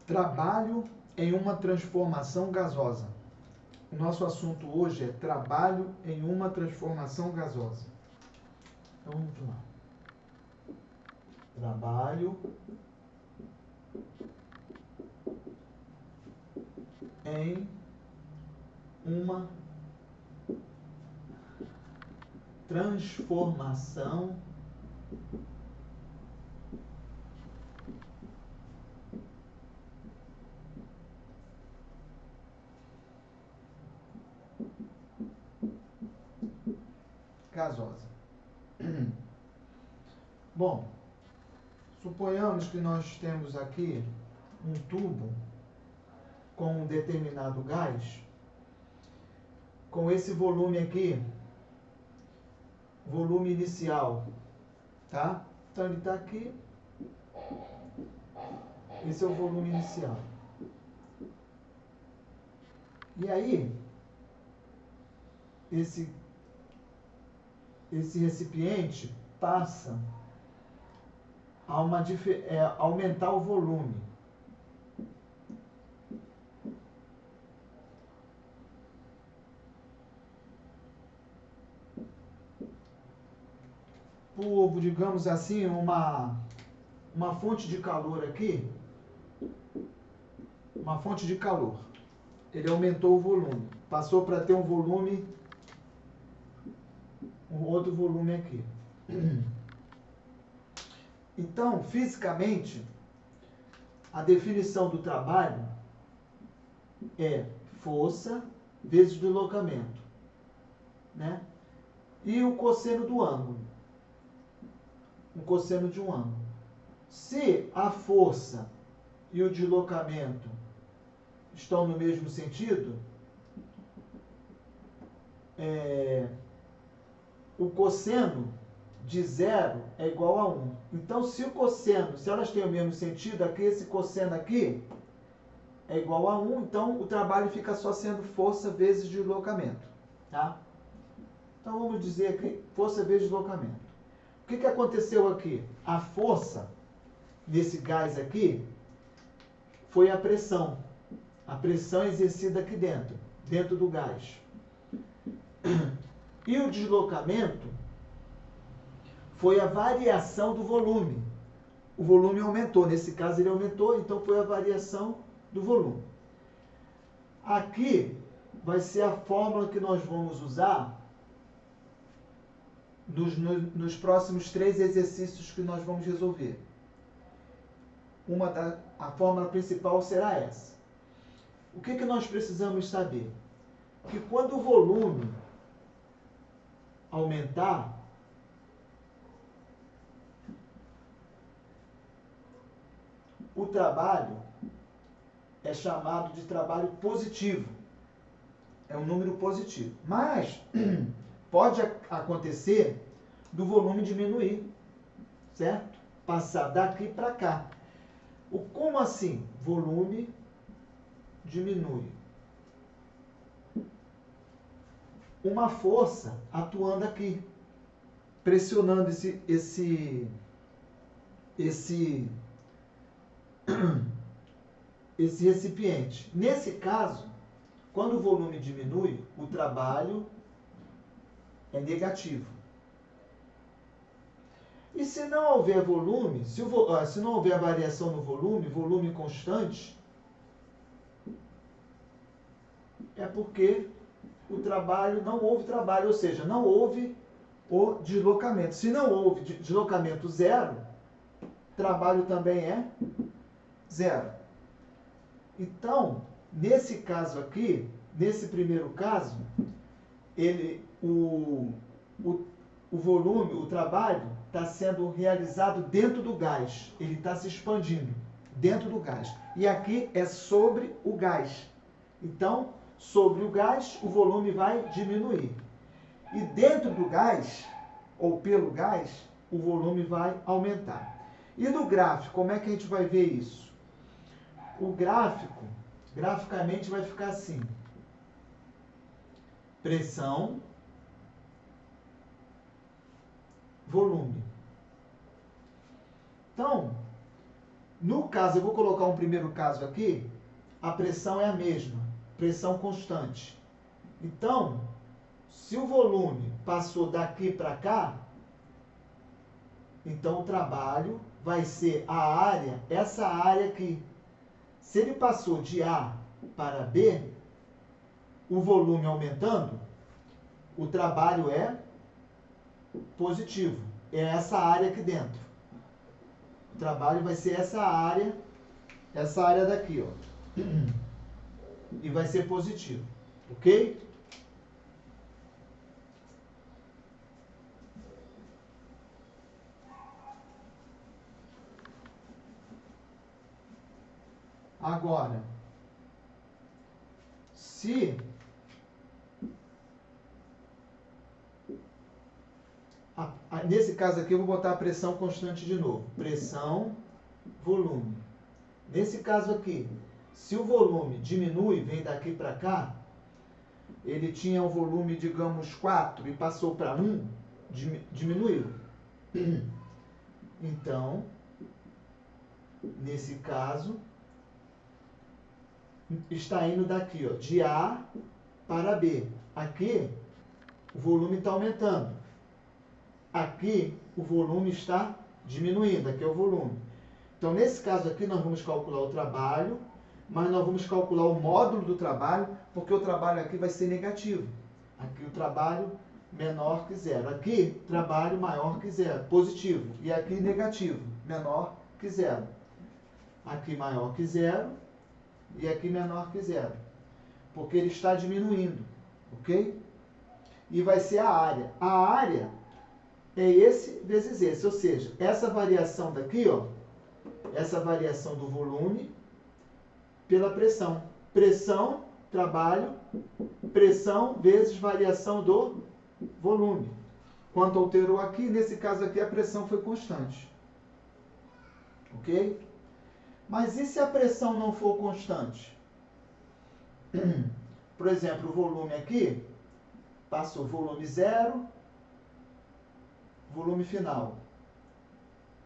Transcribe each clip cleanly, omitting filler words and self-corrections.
Trabalho em uma transformação gasosa. O nosso assunto hoje é trabalho em uma transformação gasosa. Então vamos lá. Trabalho em uma transformação gasosa. Bom, suponhamos que nós temos aqui um tubo com um determinado gás, com esse volume aqui, volume inicial, tá? Então ele está aqui, esse é o volume inicial. E aí, esse recipiente passa a aumentar o volume. Por, digamos assim, uma fonte de calor aqui, uma fonte de calor. Ele aumentou o volume, passou para ter um outro volume aqui. Então, fisicamente, a definição do trabalho é força vezes deslocamento, né? E o cosseno do ângulo, o cosseno de um ângulo. Se a força e o deslocamento estão no mesmo sentido, o cosseno de 0 é igual a 1. Então, se elas têm o mesmo sentido, aqui esse cosseno aqui é igual a 1, então o trabalho fica só sendo força vezes deslocamento, tá? Então, vamos dizer aqui, força vezes deslocamento. O que aconteceu aqui? A força nesse gás aqui foi a pressão exercida aqui dentro do gás. E o deslocamento foi a variação do volume. O volume aumentou, nesse caso ele aumentou, então foi a variação do volume. Aqui vai ser a fórmula que nós vamos usar nos próximos 3 exercícios que nós vamos resolver. A fórmula principal será essa. O que nós precisamos saber? Que quando o volume aumentar, o trabalho é chamado de trabalho positivo. É um número positivo. Mas pode acontecer do volume diminuir, certo? Passar daqui para cá. Como assim? Volume diminui. Uma força atuando aqui, pressionando esse recipiente. Nesse caso, quando o volume diminui, o trabalho é negativo. E se não houver volume, se não houver variação no volume constante, é porque não houve trabalho, ou seja, não houve o deslocamento. Se não houve deslocamento zero, trabalho também é zero. Então, nesse caso aqui, nesse primeiro caso, o volume, o trabalho, está sendo realizado dentro do gás. Ele está se expandindo dentro do gás. E aqui é sobre o gás. Então, sobre o gás, o volume vai diminuir. E dentro do gás, ou pelo gás, o volume vai aumentar. E no gráfico, como é que a gente vai ver isso? O gráfico, graficamente, vai ficar assim. Pressão, volume. Então, No caso, eu vou colocar um primeiro caso aqui, a pressão é a mesma, pressão constante. Então, se o volume passou daqui para cá, então o trabalho vai ser a área, essa área aqui. Se ele passou de A para B, o volume aumentando, o trabalho é positivo. É essa área aqui dentro. O trabalho vai ser essa área daqui, ó. E vai ser positivo. Ok? Agora, se nesse caso aqui eu vou botar a pressão constante de novo. Pressão, volume. Nesse caso aqui, se o volume diminui, vem daqui para cá, ele tinha um volume, digamos, 4 e passou para 1, diminuiu. Então, nesse caso, está indo daqui, ó, de A para B. Aqui, o volume está aumentando. Aqui, o volume está diminuindo. Aqui é o volume. Então, nesse caso aqui, nós vamos calcular o trabalho, mas nós vamos calcular o módulo do trabalho, porque o trabalho aqui vai ser negativo. Aqui o trabalho menor que zero. Aqui, trabalho maior que zero, positivo. E aqui, negativo, menor que zero. Aqui, maior que zero. E aqui, menor que zero. Porque ele está diminuindo. Ok? E vai ser a área. A área é esse vezes esse. Ou seja, essa variação daqui, ó, essa variação do volume pela pressão. Pressão, trabalho, pressão vezes variação do volume. Quanto alterou aqui, nesse caso aqui a pressão foi constante. Ok? Mas e se a pressão não for constante? Por exemplo, o volume aqui, passou volume zero, volume final.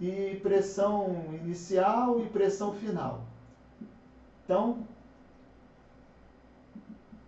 E pressão inicial e pressão final. Então,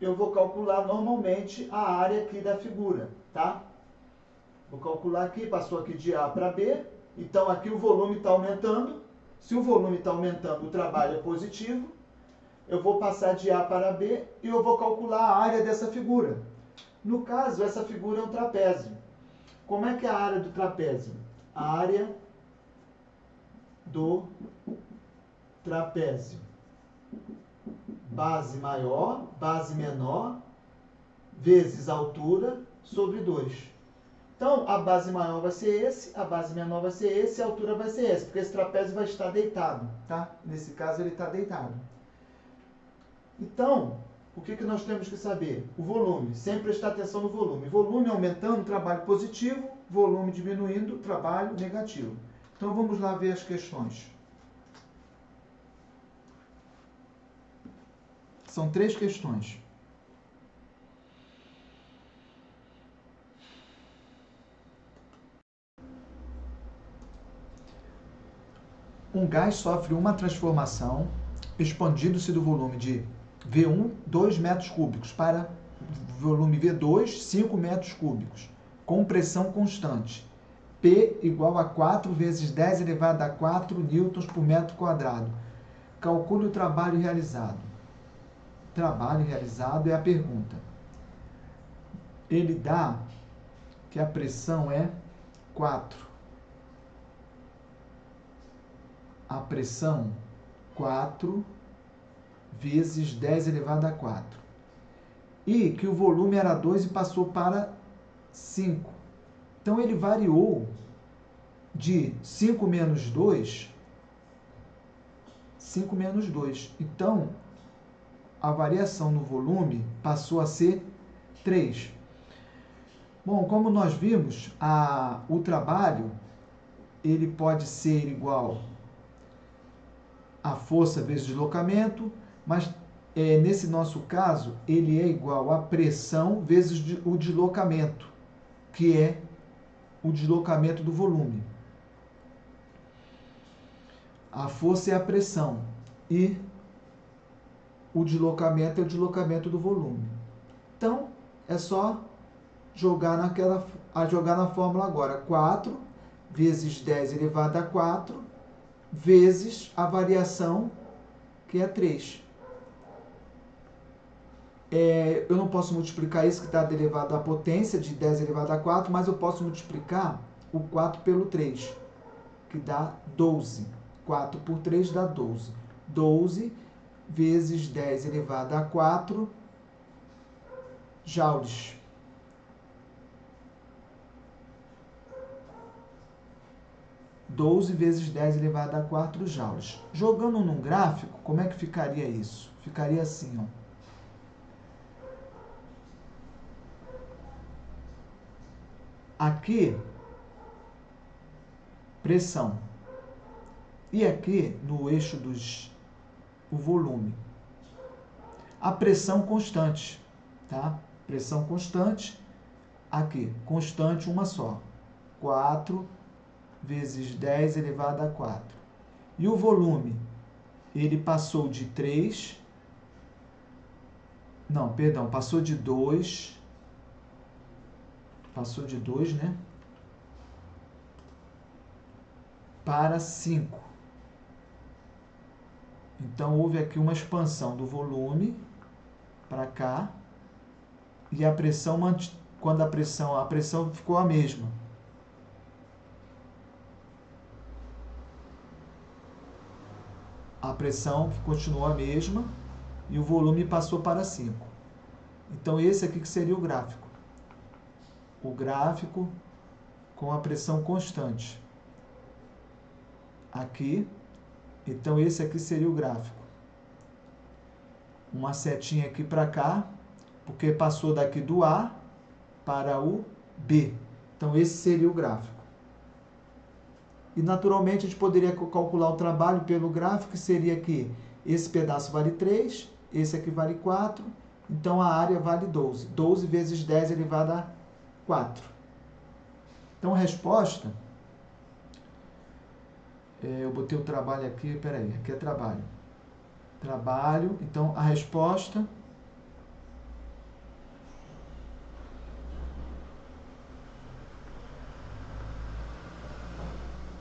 eu vou calcular normalmente a área aqui da figura, tá? Vou calcular aqui, passou aqui de A para B, então aqui o volume está aumentando. Se o volume está aumentando, o trabalho é positivo. Eu vou passar de A para B e eu vou calcular a área dessa figura. No caso, essa figura é um trapézio. Como é que é a área do trapézio? A área do trapézio. Base maior, base menor, vezes altura, sobre 2. Então, a base maior vai ser esse, a base menor vai ser esse, a altura vai ser esse, porque esse trapézio vai estar deitado, tá? Nesse caso, ele está deitado. Então, o que nós temos que saber? O volume, sempre prestar atenção no volume. Volume aumentando, trabalho positivo, volume diminuindo, trabalho negativo. Então, vamos lá ver as questões. São 3 questões. Um gás sofre uma transformação expandindo-se do volume de V1, 2 metros cúbicos, para volume V2, 5 metros cúbicos, com pressão constante. P igual a 4 vezes 10 elevado a 4 newtons por metro quadrado. Calcule o trabalho realizado. Trabalho realizado é a pergunta. Ele dá que a pressão é 4. A pressão 4 vezes 10 elevado a 4. E que o volume era 2 e passou para 5. Então, ele variou de 5 menos 2. 5 menos 2. Então, a variação no volume passou a ser 3. Bom, como nós vimos, o trabalho ele pode ser igual a força vezes deslocamento, mas nesse nosso caso, ele é igual a pressão vezes o deslocamento, que é o deslocamento do volume. A força é a pressão e o deslocamento é o deslocamento do volume. Então, é só jogar na fórmula agora. 4 vezes 10 elevado a 4 vezes a variação, que é 3. Eu não posso multiplicar isso que está elevado à potência de 10 elevado a 4, mas eu posso multiplicar o 4 pelo 3, que dá 12. 4 por 3 dá 12. 12 vezes 10 elevado a 4 joules. Vezes 10 elevado a 4 joules. Jogando num gráfico, como é que ficaria isso? Ficaria assim, ó. Aqui, pressão. E aqui, no eixo o volume. A pressão constante, tá? Pressão constante, aqui, constante uma só. 4 vezes 10 elevado a 4. E o volume, ele passou de 3, passou de 2, né? Para 5. Então, houve aqui uma expansão do volume para cá, e a pressão, quando a pressão ficou a mesma. A pressão continuou a mesma e o volume passou para 5. Então, esse aqui que seria o gráfico. O gráfico com a pressão constante. Aqui. Então, esse aqui seria o gráfico. Uma setinha aqui para cá, porque passou daqui do A para o B. Então, esse seria o gráfico. E, naturalmente, a gente poderia calcular o trabalho pelo gráfico, que seria que esse pedaço vale 3, esse aqui vale 4, então a área vale 12. 12 vezes 10 elevado a 4. Então, a resposta... eu botei o trabalho aqui, aqui é trabalho. Trabalho, então a resposta...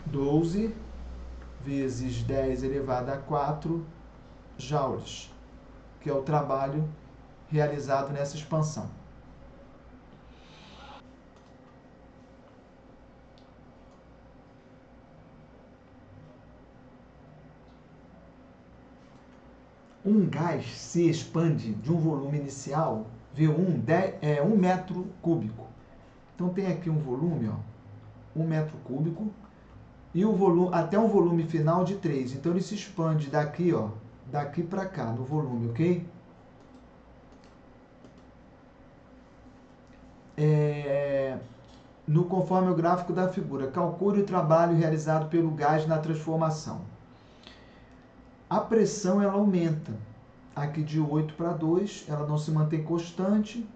12 vezes 10 elevado a 4 joules, que é o trabalho realizado nessa expansão. Um gás se expande de um volume inicial, V1, 1 metro cúbico. Então, tem aqui um volume, 1 metro cúbico, e o volume, até um volume final de 3. Então, ele se expande daqui, daqui para cá, no volume, ok? Conforme o gráfico da figura, calcule o trabalho realizado pelo gás na transformação. A pressão, ela aumenta. Aqui de 8 para 2, ela não se mantém constante.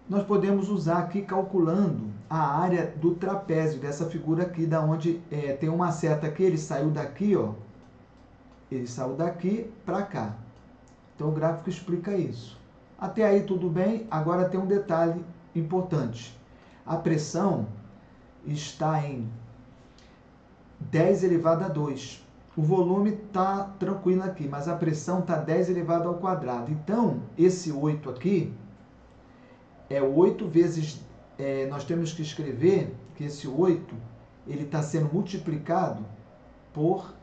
Nós podemos usar aqui calculando a área do trapézio, dessa figura aqui, da onde tem uma seta aqui, ele saiu daqui, ele saiu daqui para cá. Então, o gráfico explica isso. Até aí tudo bem, agora tem um detalhe importante. A pressão está em 10 elevado a 2. O volume está tranquilo aqui, mas a pressão está 10 elevado ao quadrado. Então, esse 8 aqui é 8 vezes... nós temos que escrever que esse 8 ele está sendo multiplicado por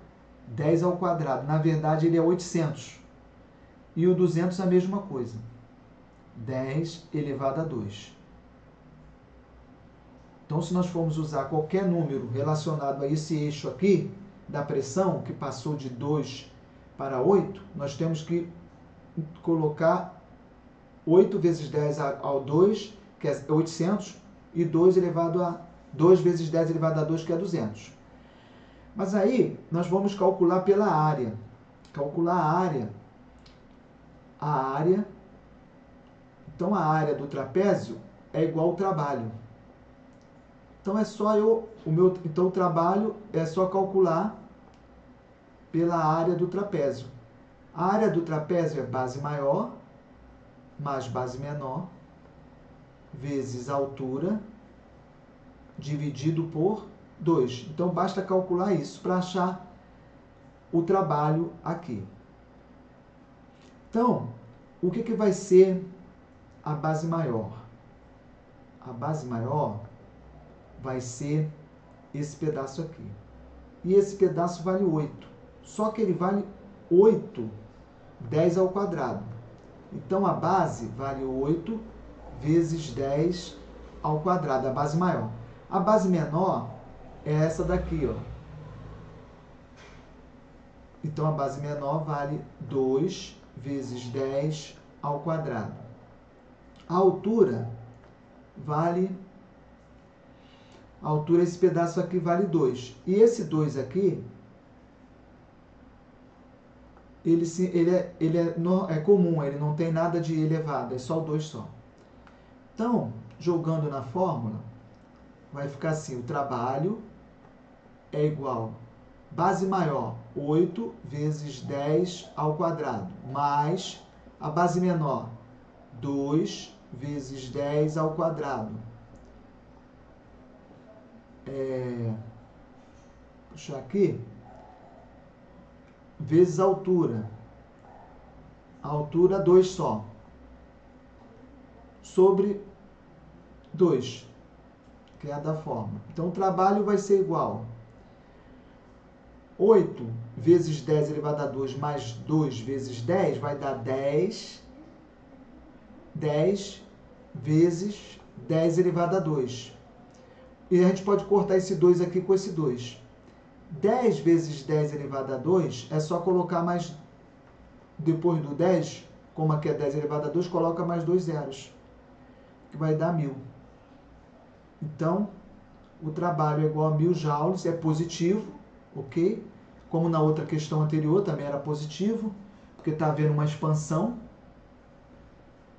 10 ao quadrado. Na verdade, ele é 800. E o 200 a mesma coisa. 10 elevado a 2. Então, se nós formos usar qualquer número relacionado a esse eixo aqui, da pressão, que passou de 2 para 8, nós temos que colocar 8 vezes 10 ao 2, que é 800, e 2 vezes 10 elevado a 2, que é 200. Mas aí, nós vamos calcular pela área. Calcular a área. Então, a área do trapézio é igual ao trabalho. Então, é só então, o trabalho é só calcular pela área do trapézio. A área do trapézio é base maior mais base menor vezes a altura dividido por 2. Então, basta calcular isso para achar o trabalho aqui. Então, o que vai ser a base maior? A base maior vai ser esse pedaço aqui. E esse pedaço vale 8. Só que ele vale 8, 10 ao quadrado. Então, a base vale 8 vezes 10 ao quadrado, a base maior. A base menor é essa daqui, ó. Então, a base menor vale 2 vezes 10 ao quadrado. A altura esse pedaço aqui vale 2. E esse 2 aqui, ele é comum, ele não tem nada de elevado, é só o 2 só. Então, jogando na fórmula, vai ficar assim, o trabalho é igual base maior, 8 vezes 10 ao quadrado, mais a base menor, 2 vezes 10 ao quadrado. Puxar aqui, vezes a altura. A altura 2 só. Sobre 2, que é a da fórmula. Então, o trabalho vai ser igual 8 vezes 10 elevado a 2 mais 2 vezes 10 vai dar 10. 10 vezes 10 elevado a 2. E a gente pode cortar esse 2 aqui com esse 2. 10 vezes 10 elevado a 2 é só colocar mais, depois do 10, como aqui é 10 elevado a 2, coloca mais 2 zeros, que vai dar 1000. Então, o trabalho é igual a 1000 joules, é positivo, ok? Como na outra questão anterior também era positivo, porque está havendo uma expansão,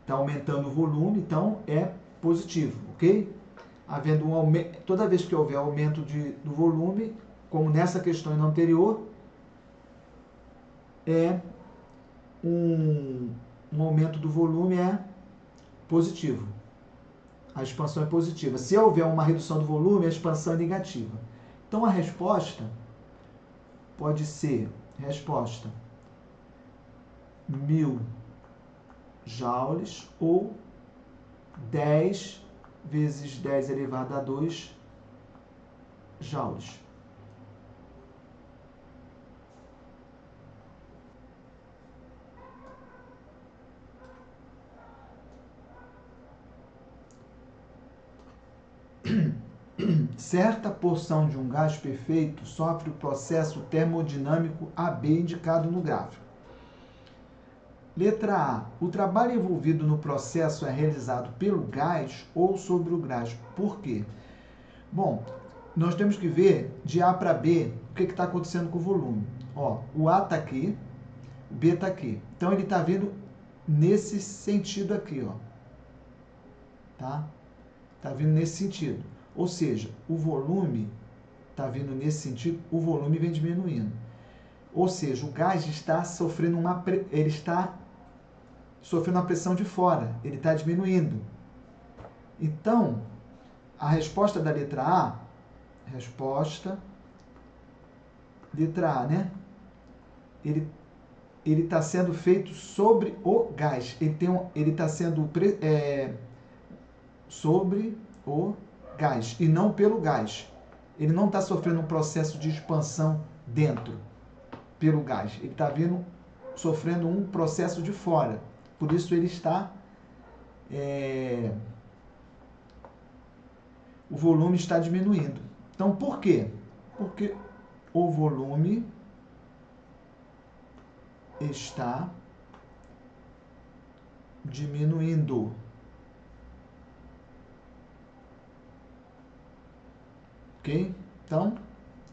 está aumentando o volume, então é positivo, ok? Havendo um aumento, toda vez que houver aumento do volume, como nessa questão e na anterior, um aumento do volume é positivo. A expansão é positiva. Se houver uma redução do volume, a expansão é negativa. Então, a resposta pode ser, 1000 joules ou 10 vezes 10 elevado a 2 joules. Certa porção de um gás perfeito sofre o processo termodinâmico AB indicado no gráfico. Letra A. O trabalho envolvido no processo é realizado pelo gás ou sobre o gás. Por quê? Bom, nós temos que ver de A para B o que está acontecendo com o volume. Ó, o A está aqui, o B está aqui. Então, ele está vindo nesse sentido aqui, ó. Tá? Está vindo nesse sentido. Ou seja, o volume está vindo nesse sentido, o volume vem diminuindo. Ou seja, o gás está sofrendo uma pressão de fora, ele está diminuindo. Então, a resposta da letra A, letra A, né? Ele está sendo feito sobre o gás. Ele está sendo sobre o gás e não pelo gás. Ele não está sofrendo um processo de expansão dentro pelo gás. Ele está sofrendo um processo de fora. Por isso ele está... o volume está diminuindo. Então, por quê? Porque o volume está diminuindo. Ok? Então,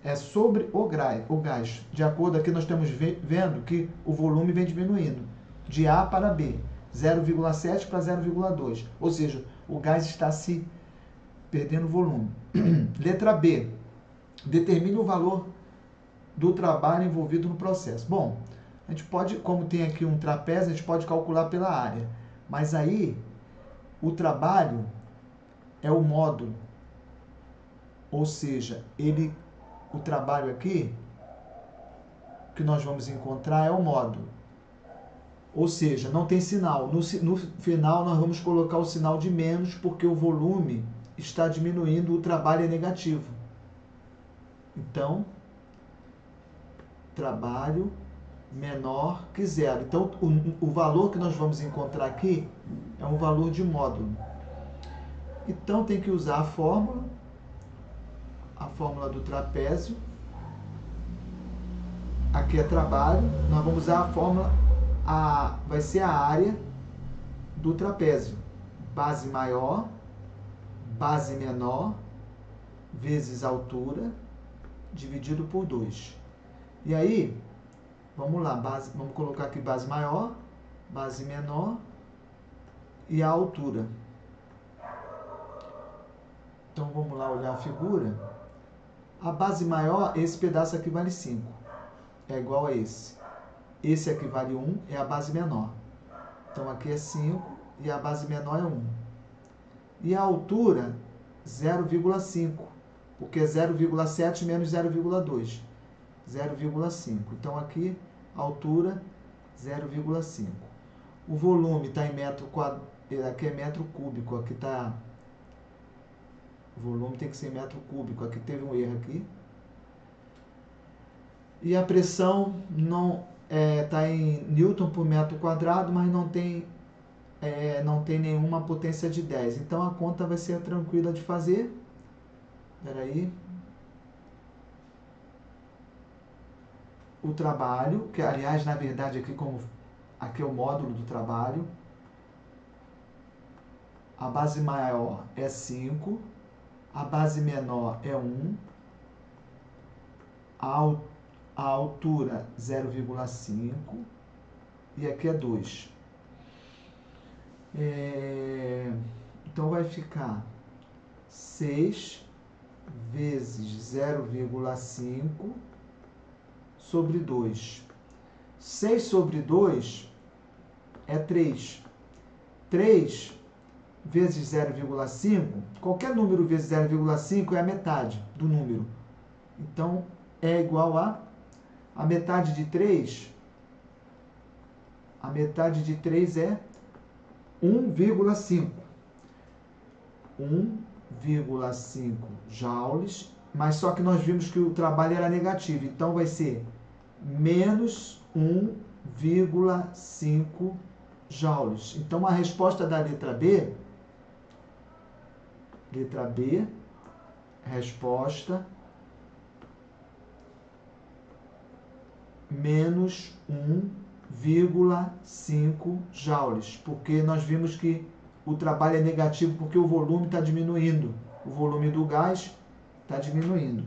é sobre o gás. De acordo aqui, nós estamos vendo que o volume vem diminuindo. De A para B. 0,7 para 0,2. Ou seja, o gás está se perdendo volume. Letra B. Determine o valor do trabalho envolvido no processo. Bom, a gente pode, como tem aqui um trapézio, a gente pode calcular pela área. Mas aí, o trabalho é o módulo. Ou seja, o trabalho aqui, que nós vamos encontrar é o módulo. Ou seja, não tem sinal. No final, nós vamos colocar o sinal de menos, porque o volume está diminuindo, o trabalho é negativo. Então, trabalho menor que zero. Então, o valor que nós vamos encontrar aqui é um valor de módulo. Então, tem que usar a fórmula do trapézio. Aqui é trabalho, nós vamos usar a fórmula, vai ser a área do trapézio. Base maior, base menor, vezes altura, dividido por 2. E aí, vamos lá, vamos colocar aqui base maior, base menor e a altura. Então, vamos lá olhar a figura. A base maior, esse pedaço aqui vale 5. É igual a esse. Esse aqui vale 1, é a base menor. Então, aqui é 5 e a base menor é 1. E a altura, 0,5, porque é 0,7 menos 0,2. 0,5. Então, aqui, altura, 0,5. O volume está em metro quadrado, aqui é metro cúbico, aqui está... O volume tem que ser metro cúbico, aqui teve um erro aqui. E a pressão não está em Newton por metro quadrado, mas não tem nenhuma potência de 10. Então, a conta vai ser tranquila de fazer. Espera aí. O trabalho, que aliás, na verdade, aqui é o módulo do trabalho. A base maior é 5. A base menor é 1. A altura 0,5 e aqui é 2. Então vai ficar 6 vezes 0,5 sobre 2. 6 sobre 2 é 3. 3 vezes 0,5, qualquer número vezes 0,5 é a metade do número. Então, é igual a metade de 3. A metade de 3 é 1,5. 1,5 joules, mas só que nós vimos que o trabalho era negativo, então vai ser menos 1,5 joules. Então, a resposta da letra B, resposta menos 1,5 joules, porque nós vimos que o trabalho é negativo porque o volume está diminuindo, o volume do gás está diminuindo.